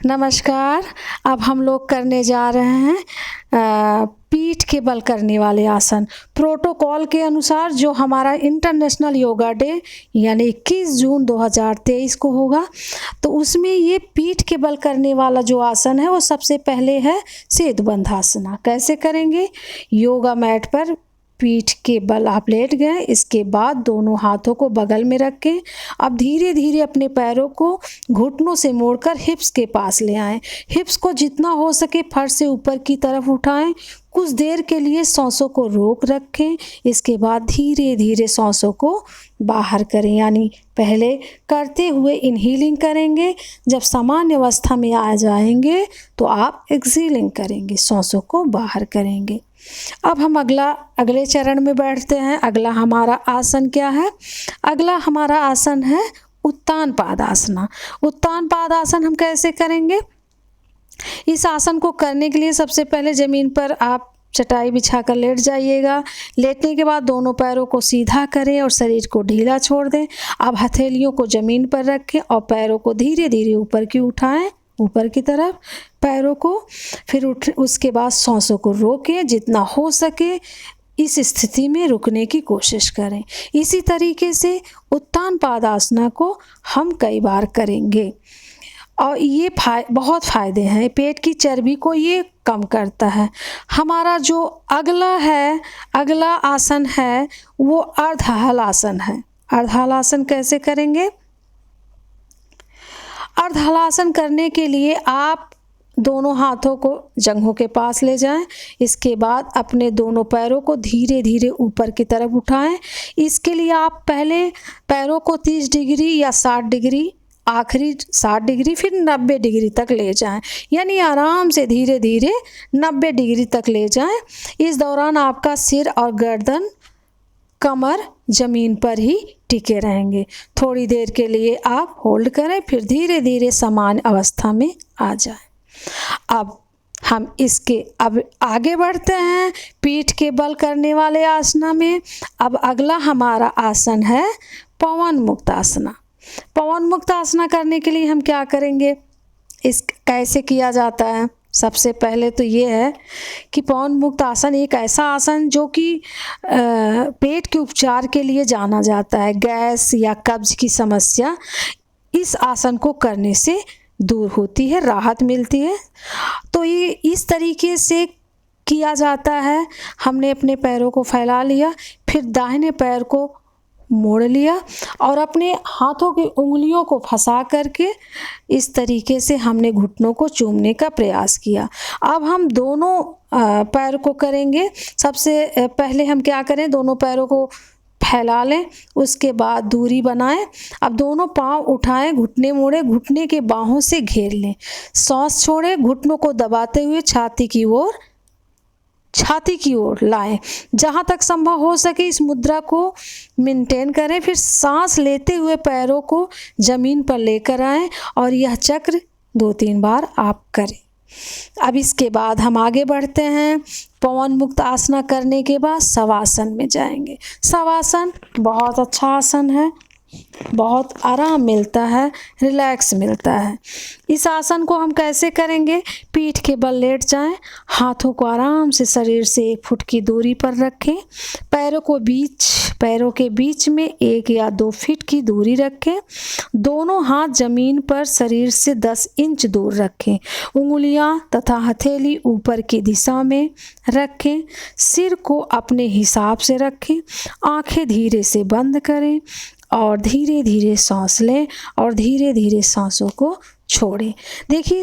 नमस्कार। अब हम लोग करने जा रहे हैं पीठ के बल करने वाले आसन। प्रोटोकॉल के अनुसार जो हमारा इंटरनेशनल योगा डे यानी 21 जून 2023 को होगा, तो उसमें ये पीठ के बल करने वाला जो आसन है वो सबसे पहले है सेतुबंधासना। कैसे करेंगे? योगा मैट पर पीठ के बल आप लेट गए, इसके बाद दोनों हाथों को बगल में रखें। अब धीरे धीरे अपने पैरों को घुटनों से मोड़कर हिप्स के पास ले आएं। हिप्स को जितना हो सके फर्श से ऊपर की तरफ उठाएं। कुछ देर के लिए सांसों को रोक रखें। इसके बाद धीरे धीरे सांसों को बाहर करें, यानी पहले करते हुए इनहीलिंग करेंगे। जब सामान्य अवस्था में आ जाएंगे तो आप एक्सहेलिंग करेंगे, सांसों को बाहर करेंगे। अब हम अगले चरण में बैठते हैं। अगला हमारा आसन क्या है? अगला हमारा आसन है उत्तान पादासना। उत्तान पादासन हम कैसे करेंगे? इस आसन को करने के लिए सबसे पहले ज़मीन पर आप चटाई बिछाकर लेट जाइएगा। लेटने के बाद दोनों पैरों को सीधा करें और शरीर को ढीला छोड़ दें। अब हथेलियों को ज़मीन पर रखें और पैरों को धीरे धीरे ऊपर की उठाएं, ऊपर की तरफ पैरों को। फिर उसके बाद सांसों को रोकें, जितना हो सके इस स्थिति में रुकने की कोशिश करें। इसी तरीके से उत्तान पादासना को हम कई बार करेंगे और ये बहुत फ़ायदे हैं। पेट की चर्बी को ये कम करता है। हमारा जो अगला आसन है वो अर्धहल आसन है। अर्धहल आसन कैसे करेंगे? अर्धहलासन करने के लिए आप दोनों हाथों को जंघों के पास ले जाएं। इसके बाद अपने दोनों पैरों को धीरे धीरे ऊपर की तरफ उठाएं। इसके लिए आप पहले पैरों को 30 डिग्री या 60 डिग्री, आखिरी 60 डिग्री, फिर 90 डिग्री तक ले जाएं, यानी आराम से धीरे धीरे 90 डिग्री तक ले जाएं। इस दौरान आपका सिर और गर्दन, कमर ज़मीन पर ही टिके रहेंगे। थोड़ी देर के लिए आप होल्ड करें, फिर धीरे धीरे सामान्य अवस्था में आ जाएं। अब हम अब आगे बढ़ते हैं पीठ के बल करने वाले आसना में। अब अगला हमारा आसन है पवन मुक्त आसना। पवन मुक्त आसना करने के लिए हम क्या करेंगे? कैसे किया जाता है? सबसे पहले तो ये है कि पवन मुक्त आसन एक ऐसा आसन जो कि पेट के उपचार के लिए जाना जाता है। गैस या कब्ज की समस्या इस आसन को करने से दूर होती है, राहत मिलती है। तो ये इस तरीके से किया जाता है। हमने अपने पैरों को फैला लिया, फिर दाहिने पैर को मोड़ लिया और अपने हाथों की उंगलियों को फंसा करके इस तरीके से हमने घुटनों को चूमने का प्रयास किया। अब हम दोनों पैर को करेंगे। सबसे पहले हम क्या करें? दोनों पैरों को फैला लें, उसके बाद दूरी बनाएं। अब दोनों पांव उठाएं, घुटने मोड़ें, घुटने के बाहों से घेर लें, सांस छोड़ें, घुटनों को दबाते हुए छाती की ओर लाएं। जहाँ तक संभव हो सके इस मुद्रा को मेंटेन करें। फिर सांस लेते हुए पैरों को ज़मीन पर लेकर आएं और यह चक्र 2-3 बार आप करें। अब इसके बाद हम आगे बढ़ते हैं। पवन मुक्त आसना करने के बाद शवासन में जाएंगे। शवासन बहुत अच्छा आसन है, बहुत आराम मिलता है, रिलैक्स मिलता है। इस आसन को हम कैसे करेंगे? पीठ के बल लेट जाएं, हाथों को आराम से शरीर से 1 फुट की दूरी पर रखें, पैरों के बीच में 1 या 2 फीट की दूरी रखें। दोनों हाथ जमीन पर शरीर से 10 इंच दूर रखें। उंगलियां तथा हथेली ऊपर की दिशा में रखें। सिर को अपने हिसाब से रखें। आंखें धीरे से बंद करें और धीरे धीरे सांस लें और धीरे धीरे सांसों को छोड़ें। देखिए